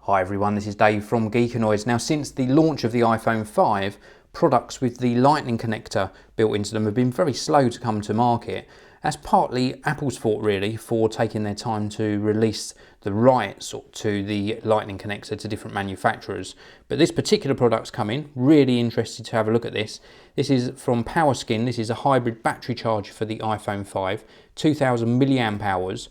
Hi everyone, this is Dave from Geekanoids. Now, since the launch of the iPhone 5, products with the lightning connector built into them have been very slow to come to market. That's partly Apple's fault really for taking their time to release the rights to the lightning connector to different manufacturers. But this particular product's come in, really interested to have a look at this. This is from PowerSkin. This is a hybrid battery charger for the iPhone 5, 2000 milliamp hours.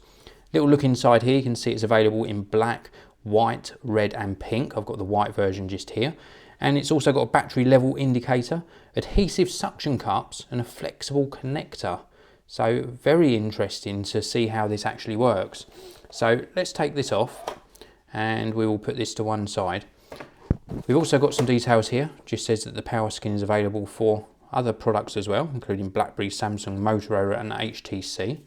Little look inside here, you can see it's available in black, white, red and pink. I've got the white version just here. And it's also got a battery level indicator, adhesive suction cups and a flexible connector. So very interesting to see how this actually works. So let's take this off and we will put this to one side. We've also got some details here. Just says that the PowerSkin is available for other products as well, including BlackBerry, Samsung, Motorola and HTC.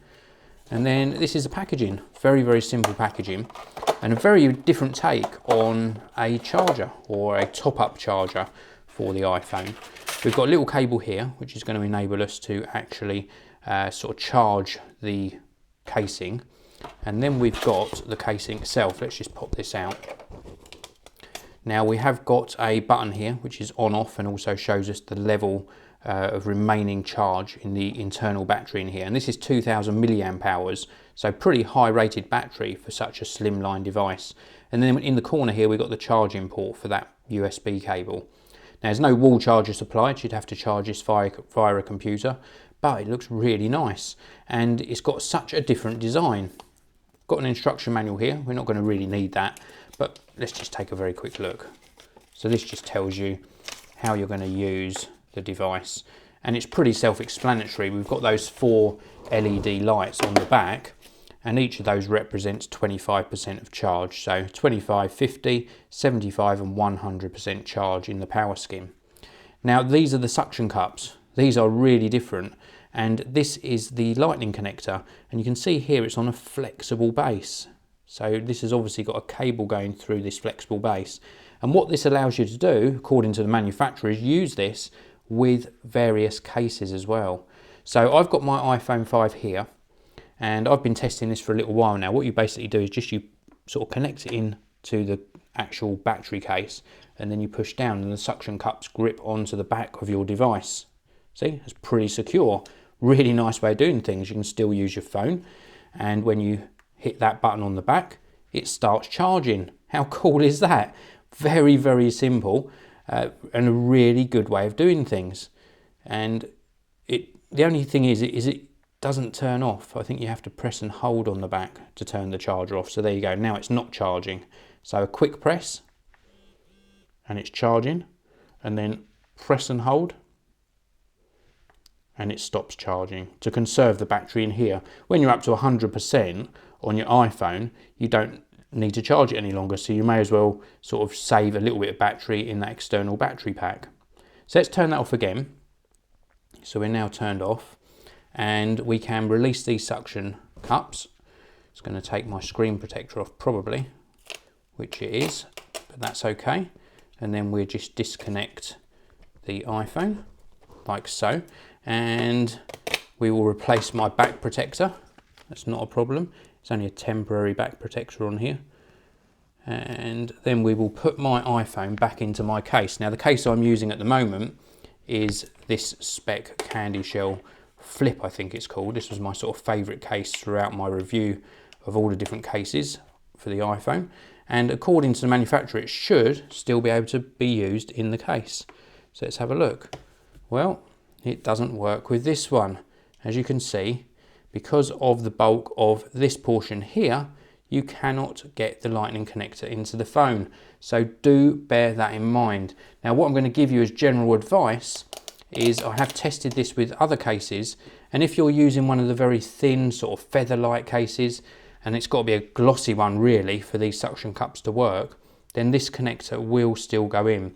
And then this is the packaging, very, very simple packaging and a very different take on a charger or a top-up charger for the iPhone. We've got a little cable here, which is going to enable us to actually sort of charge the casing. And then we've got the casing itself. Let's just pop this out. Now we have got a button here, which is on off and also shows us the level of remaining charge in the internal battery in here, and this is 2000 milliamp hours, so pretty high rated battery for such a slimline device. And then in the corner here we've got the charging port for that USB cable. Now there's no wall charger supplied, you'd have to charge this via a computer, but it looks really nice and it's got such a different design. Got an instruction manual here, we're not going to really need that, but let's just take a very quick look. So this just tells you how you're going to use the device, and it's pretty self-explanatory. We've got those 4 LED lights on the back and each of those represents 25% of charge, so 25, 50, 75 and 100% charge in the PowerSkin. Now these are the suction cups. These are really different, and this is the lightning connector, and you can see here it's on a flexible base. So this has obviously got a cable going through this flexible base, and what this allows you to do, according to the manufacturer, is use this with various cases as well. So I've got my iPhone 5 here and I've been testing this for a little while now. What you basically do is just you sort of connect it in to the actual battery case and then you push down and the suction cups grip onto the back of your device. See, it's pretty secure. Really nice way of doing things. You can still use your phone, and when you hit that button on the back it starts charging. How cool is that? Very, very simple. And a really good way of doing things. And the only thing is it doesn't turn off. I think you have to press and hold on the back to turn the charger off. So there you go, now it's not charging. So a quick press and it's charging, and then press and hold and it stops charging to conserve the battery in here. When you're up to 100% on your iPhone, you don't need to charge it any longer, so you may as well sort of save a little bit of battery in that external battery pack. So let's turn that off again. So we're now turned off and we can release these suction cups. It's going to take my screen protector off probably, which it is, but that's okay. And then we'll just disconnect the iPhone like so, and we will replace my back protector. That's not a problem. It's only a temporary back protector on here. And then we will put my iPhone back into my case. Now the case I'm using at the moment is this Spec Candy Shell Flip, I think it's called. This was my sort of favourite case throughout my review of all the different cases for the iPhone. And according to the manufacturer, it should still be able to be used in the case. So let's have a look. Well, it doesn't work with this one. As you can see, because of the bulk of this portion here, you cannot get the lightning connector into the phone. So do bear that in mind. Now what I'm going to give you as general advice is I have tested this with other cases, and if you're using one of the very thin sort of feather-light cases, and it's got to be a glossy one really for these suction cups to work, then this connector will still go in.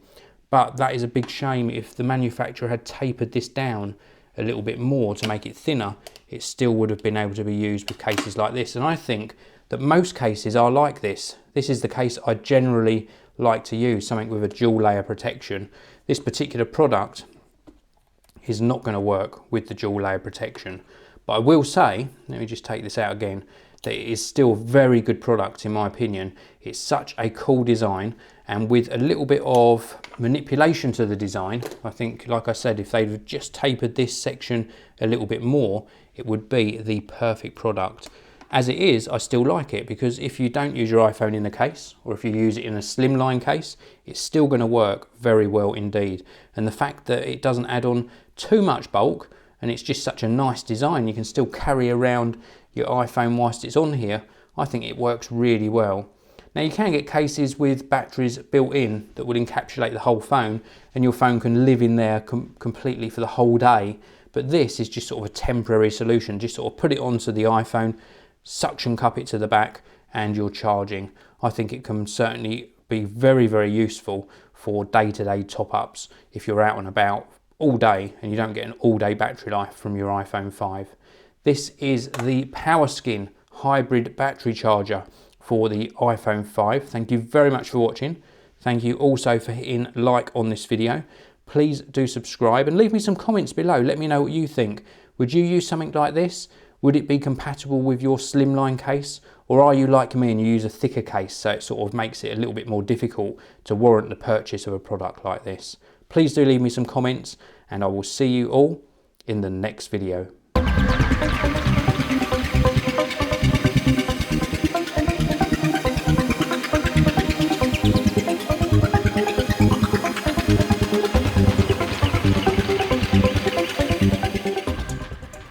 But that is a big shame. If the manufacturer had tapered this down a little bit more to make it thinner, it still would have been able to be used with cases like this. And I think that most cases are like this. This is the case I generally like to use, something with a dual layer protection. This particular product is not going to work with the dual layer protection. But I will say, let me just take this out again, that it is still a very good product in my opinion. It's such a cool design, and with a little bit of manipulation to the design, I think, like I said, if they'd just tapered this section a little bit more, it would be the perfect product. As it is, I still like it, because if you don't use your iPhone in the case, or if you use it in a slimline case, it's still going to work very well indeed. And the fact that it doesn't add on too much bulk, and it's just such a nice design, you can still carry around your iPhone whilst it's on here, I think it works really well. Now you can get cases with batteries built in that would encapsulate the whole phone, and your phone can live in there completely for the whole day. But this is just sort of a temporary solution. Just sort of put it onto the iPhone, suction cup it to the back, and you're charging. I think it can certainly be very, very useful for day-to-day top-ups if you're out and about all day and you don't get an all-day battery life from your iPhone 5. This is the PowerSkin hybrid battery charger for the iPhone 5. Thank you very much for watching. Thank you also for hitting like on this video. Please do subscribe and leave me some comments below. Let me know what you think. Would you use something like this? Would it be compatible with your slimline case? Or are you like me and you use a thicker case, so it sort of makes it a little bit more difficult to warrant the purchase of a product like this? Please do leave me some comments, and I will see you all in the next video.